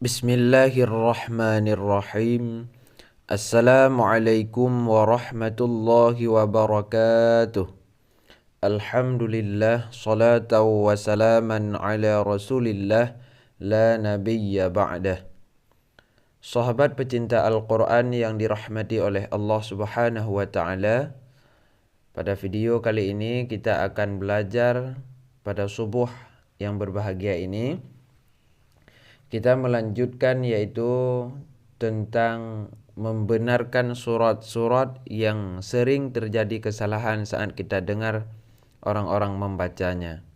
Bismillahirrahmanirrahim. Assalamualaikum warahmatullahi wabarakatuh. Alhamdulillah, salatan wa salaman ala rasulillah, la nabiyya ba'dah. Sahabat pecinta Al-Quran yang dirahmati oleh Allah subhanahu wa ta'ala, pada video kali ini kita akan belajar pada subuh yang berbahagia ini. Kita melanjutkan yaitu tentang membenarkan surat-surat yang sering terjadi kesalahan saat kita dengar orang-orang membacanya.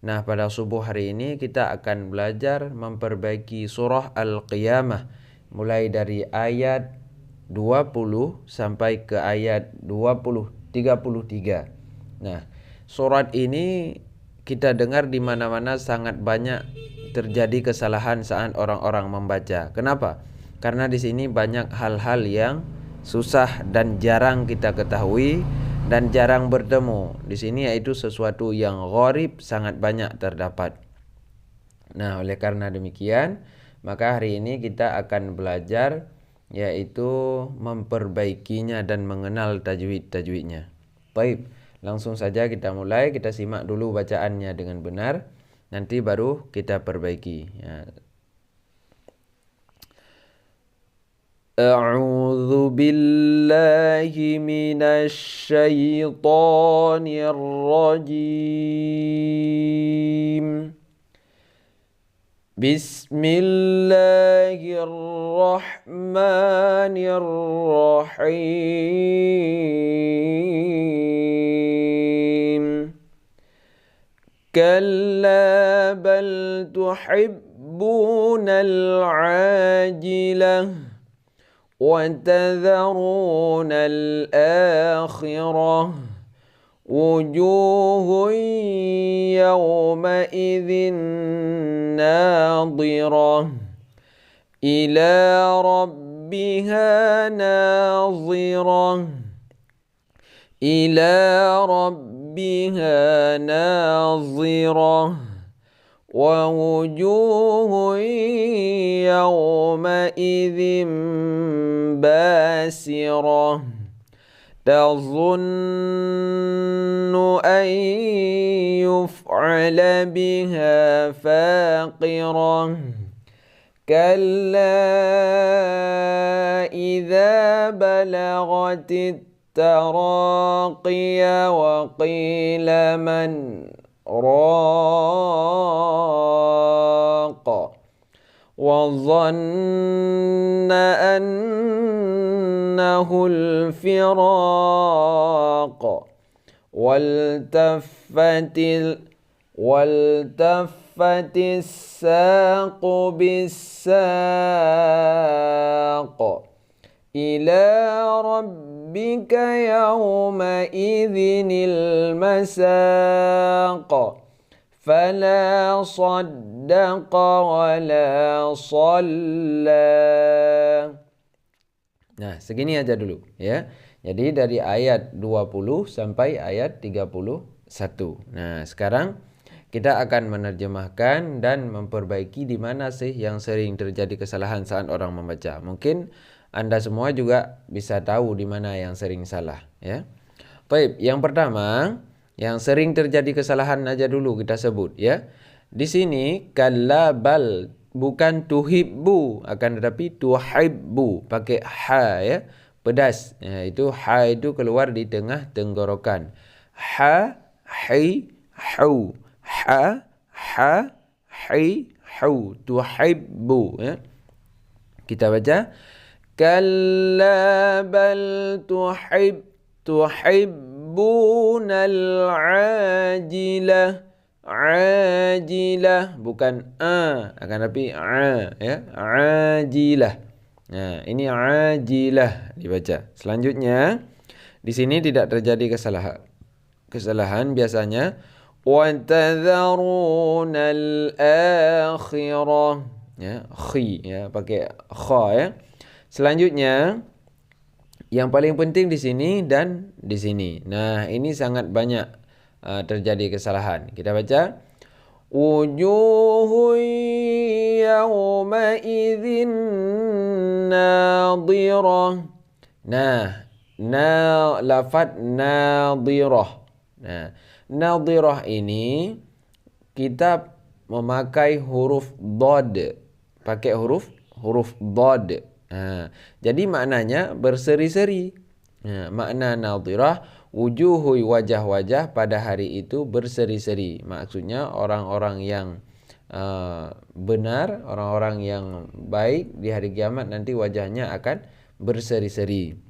Nah, pada subuh hari ini kita akan belajar memperbaiki surah Al-Qiyamah mulai dari ayat 20 sampai ke ayat 33. Nah, surat ini kita dengar di mana-mana sangat banyak terjadi kesalahan saat orang-orang membaca. Kenapa? Karena di sini banyak hal-hal yang susah dan jarang kita ketahui dan jarang bertemu. Di sini yaitu sesuatu yang gharib sangat banyak terdapat. Nah, oleh karena demikian, maka hari ini kita akan belajar yaitu memperbaikinya dan mengenal tajwid-tajwidnya. Baik, langsung saja kita mulai. Kita simak dulu bacaannya dengan benar. Nanti baru kita perbaiki. A'udzu billahi minasy syaithanir rajim. Bismillahirrahmanirrahim. كلا بل تحبون العاجلة وتذرون الآخرة وجوه يومئذ ناظرة إلى ربها ناظرة إلى ربها ناظرة ووجوه يومئذ باسرة تظن أن يفعل بها فاقرة كلا إذا بلغت التراقي وقيل من راق وظن أنه الفراق والتفت الساق بالساق إلى ربك يومئذ المساق فلا صدق ولا صلى. Nah, segini aja dulu ya. Jadi dari ayat 20 sampai ayat 31. Nah, sekarang kita akan menerjemahkan dan memperbaiki di mana sih yang sering terjadi kesalahan saat orang membaca. Mungkin Anda semua juga bisa tahu di mana yang sering salah ya. Baik, yang pertama, yang sering terjadi kesalahan aja dulu kita sebut ya. Di sini kalla bal bukan tuhibbu, akan tetapi tuhibbu pakai ha ya. Pedas. Ya, itu ha itu keluar di tengah tenggorokan. Ha, hi, hu. Ha, hi, hu. Tuhibbu ya. Kita baca kalla bal tuhibbunal ajilah. Ajilah bukan akan tapi ya. Ajilah. Nah, ini ajilah dibaca. Selanjutnya di sini tidak terjadi kesalahan. Kesalahan biasanya wa tadharunal akhirah ya, khi ya, pakai kha ya. Selanjutnya yang paling penting di sini dan di sini. Nah, ini sangat banyak terjadi kesalahan. Kita baca Wujuhun yawma'idhin nadhirah. Lafaz nadhirah. Nadhirah ini kita memakai huruf dhad. Pakai huruf dhad. Jadi maknanya berseri-seri. Makna nadhirah, wujuhu, wajah-wajah pada hari itu berseri-seri. Maksudnya orang-orang yang benar, orang-orang yang baik di hari kiamat nanti wajahnya akan berseri-seri.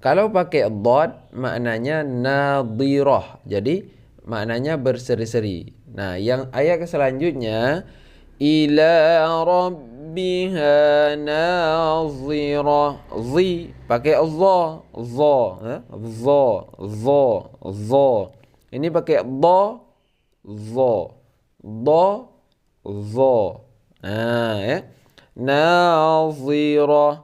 Kalau pakai dhad maknanya nadhirah. Jadi maknanya berseri-seri. Nah, yang ayat selanjutnya ila rabbiha nazirah. Zi pakai za. Ini pakai dha, za. Dha, za. Nazirah.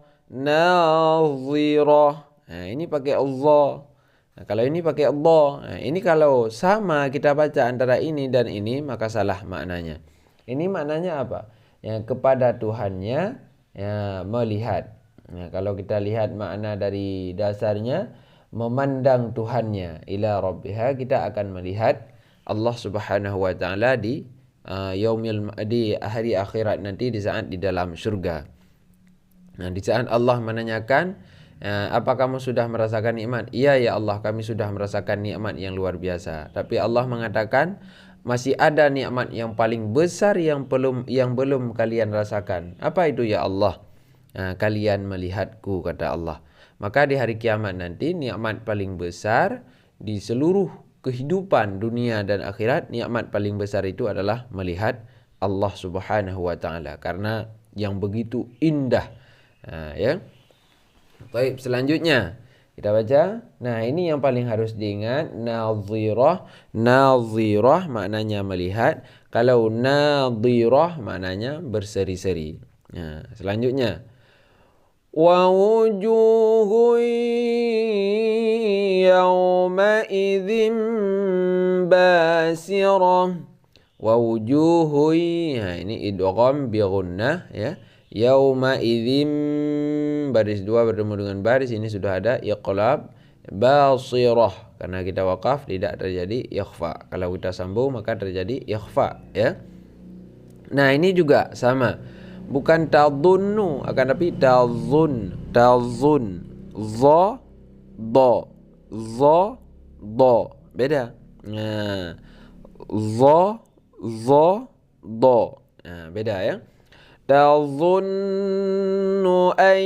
Ini pakai Allah. Kalau ini pakai Allah. Ini kalau sama kita baca antara ini dan ini maka salah maknanya. Ini maknanya apa? Kepada Tuhannya melihat. Kalau kita lihat makna dari dasarnya memandang Tuhannya, ila rabbiha, kita akan melihat Allah Subhanahu wa taala di hari akhirat nanti, di saat di dalam surga. Di saat Allah menanyakan, apa kamu sudah merasakan nikmat? Iya ya Allah, kami sudah merasakan nikmat yang luar biasa. Tapi Allah mengatakan masih ada nikmat yang paling besar yang belum kalian rasakan. Apa itu ya Allah? Kalian melihatku, kata Allah. Maka di hari kiamat nanti nikmat paling besar di seluruh kehidupan dunia dan akhirat, nikmat paling besar itu adalah melihat Allah Subhanahu wa taala, karena yang begitu indah. Baik, selanjutnya kita baca. Nah, ini yang paling harus diingat. Nazirah maknanya melihat. Kalau nadhirah maknanya berseri-seri. Selanjutnya, wa wujuhun yawma idzin basirah. Wa wujuhun, ini idgham bi gunnah ya. Yauma idzim, baris 2 bertemu dengan baris ini sudah ada iqlab, basirah, karena kita waqaf tidak terjadi ikhfa. Kalau kita sambung maka terjadi ikhfa ya. Nah, ini juga sama. Bukan tadhunnu, akan tapi tazun. Za, do. Beda. Za, do. Beda ya. Tazunnu an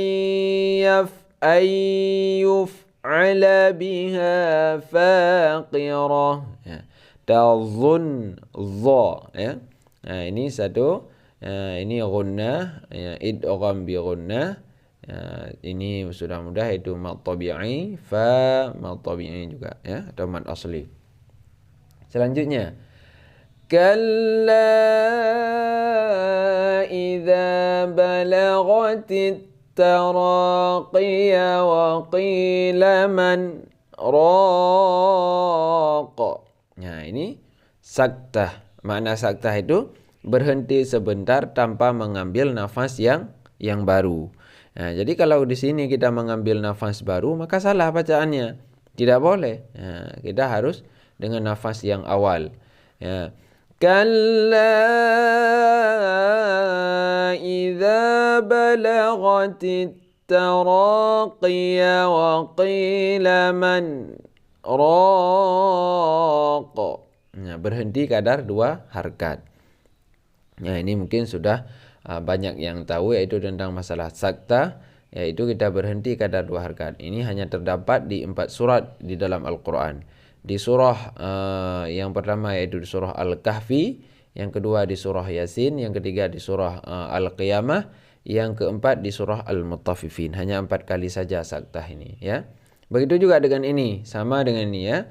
yuf'ala biha faqirah. Tazun, za ya. Ini satu. Ini gunnah, idgham bi gunnah. Ini sudah mudah, itu mad tabi'i, fa mad tabi'i juga ya, atau mad asli. Selanjutnya, kalla idza balagatit taraqiya wa qila man raq. Nah, ini saktah. Makna saktah itu berhenti sebentar tanpa mengambil nafas yang baru. Nah, jadi kalau di sini kita mengambil nafas baru maka salah bacaannya. Tidak boleh. Nah, kita harus dengan nafas yang awal. Ya. Kalla idza balagatit taraqiya wa qila man raq. Nah, berhenti kadar 2 harkat. Nah, ini mungkin sudah banyak yang tahu, yaitu tentang masalah sakta, yaitu kita berhenti kadar 2 harkat. Ini hanya terdapat di 4 surat di dalam Al-Quran. Di surah yang pertama yaitu di surah Al-Kahfi, yang kedua di surah Yasin, yang ketiga di surah Al-Qiyamah, yang keempat di surah Al-Mutaffifin. Hanya 4 kali saja saktah ini ya. Begitu juga dengan ini, sama dengan ini ya.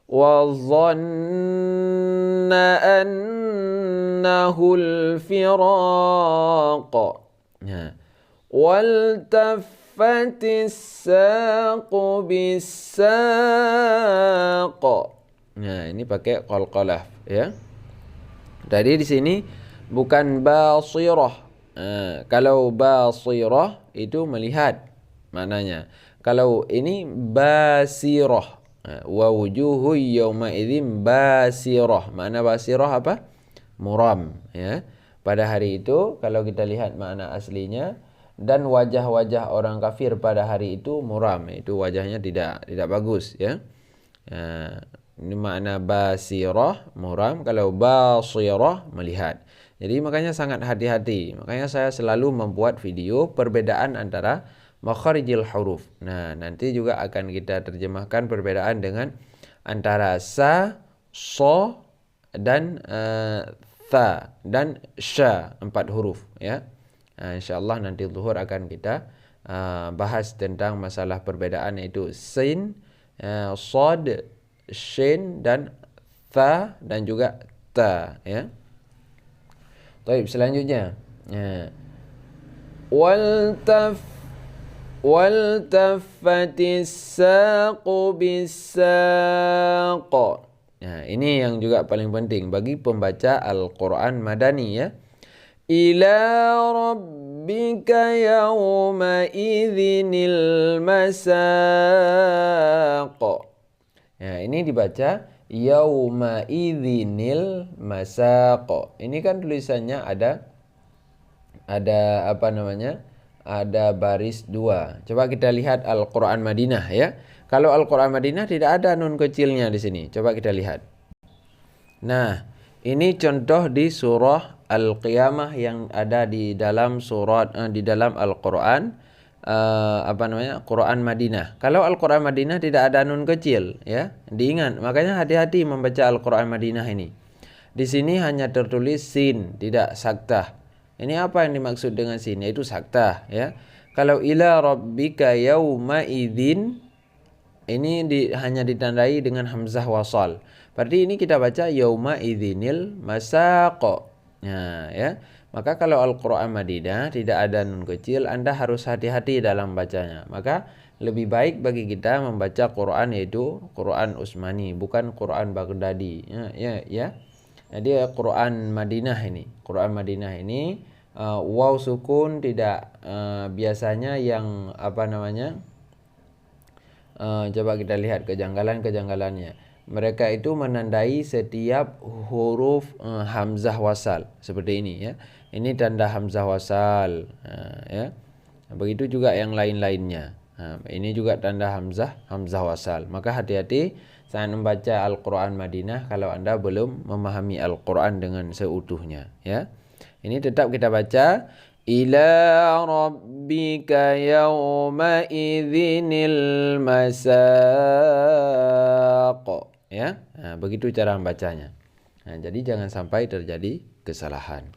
Wa dhanna annahul firaq. Nah, wal fatis saqu bisaq. Nah, ini pakai qalqalah ya. Tadi di sini bukan basirah. Kalau basirah itu melihat maknanya. Kalau ini basirah. Wa wujuhu yawma idzin basirah. Makna basirah apa? Muram, ya. Pada hari itu kalau kita lihat makna aslinya, dan wajah-wajah orang kafir pada hari itu muram, itu wajahnya tidak bagus, ya. Ini makna basirah, muram. Kalau basirah, melihat. Jadi makanya sangat hati-hati. Makanya saya selalu membuat video perbedaan antara makharijil huruf. Nah, nanti juga akan kita terjemahkan perbedaan dengan antara sa, so, dan tha dan sya, 4 huruf, ya. Insyaallah nanti zuhur akan kita bahas tentang masalah perbedaan, yaitu sin, sad, shin, dan tha, dan juga ta, ya. Baik, selanjutnya. Waltaf waltafatis saqu bisaq. Nah, ini yang juga paling penting bagi pembaca Al-Quran Madani, ya. Ila rabbika yawma idzinil masaq. Nah, ini dibaca yauma idzinil masaq. Ini kan tulisannya ada apa namanya? Ada baris 2. Coba kita lihat Al-Qur'an Madinah, ya. Kalau Al-Qur'an Madinah tidak ada nun kecilnya di sini. Coba kita lihat. Nah, ini contoh di surah Al-Qiyamah yang ada di dalam di dalam Al-Qur'an Quran Madinah. Kalau Al-Quran Madinah tidak ada nun kecil, ya. Diingat, makanya hati-hati membaca Al-Quran Madinah ini. Di sini hanya tertulis sin, tidak saktah. Ini apa yang dimaksud dengan sin? Yaitu saktah, ya. Kalau ila rabbika yauma idzin, ini hanya ditandai dengan hamzah wasal. Berarti ini kita baca yauma idzinil masaq. Nah, ya. Maka kalau Al-Quran Madinah tidak ada nun kecil, Anda harus hati-hati dalam bacanya. Maka lebih baik bagi kita membaca Quran yaitu Quran Utsmani, bukan Quran Baghdadi. Ya. Jadi Quran Madinah ini. Quran Madinah ini waw sukun tidak biasanya yang apa namanya? Coba kita lihat kejanggalan-kejanggalannya. Mereka itu menandai setiap huruf hamzah wasal seperti ini, ya. Ini tanda hamzah wasal, ya. Begitu juga yang lain-lainnya. Ini juga tanda hamzah wasal. Maka hati-hati saat membaca Al-Quran Madinah kalau Anda belum memahami Al-Quran dengan seutuhnya, ya. Ini tetap kita baca ila rabbika yawma idzinil masaq, ya. Begitu cara membacanya. Jadi jangan sampai terjadi kesalahan.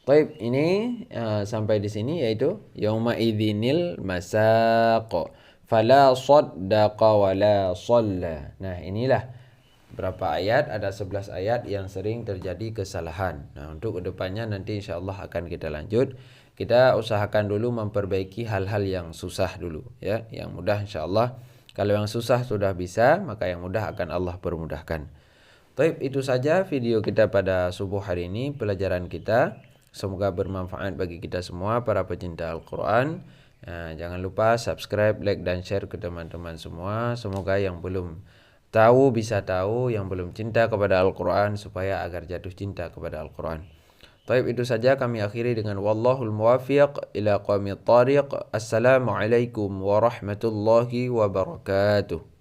Baik, ini sampai di sini, yaitu yauma idzinil masaq fala saddaqa wala shalla. Nah, inilah berapa ayat, ada 11 ayat yang sering terjadi kesalahan. Nah, untuk kedepannya nanti insyaallah akan kita lanjut. Kita usahakan dulu memperbaiki hal-hal yang susah dulu, ya. Yang mudah insyaallah. Kalau yang susah sudah bisa, maka yang mudah akan Allah permudahkan. Baik, itu saja video kita pada subuh hari ini, pelajaran kita. Semoga bermanfaat bagi kita semua para pecinta Al-Quran. Jangan lupa subscribe, like, dan share ke teman-teman semua. Semoga yang belum tahu bisa tahu, yang belum cinta kepada Al-Quran supaya agar jatuh cinta kepada Al-Quran. Baik, itu saja kami akhiri dengan wallahul muwafiq ila qawmit thariq. Assalamualaikum warahmatullahi wabarakatuh.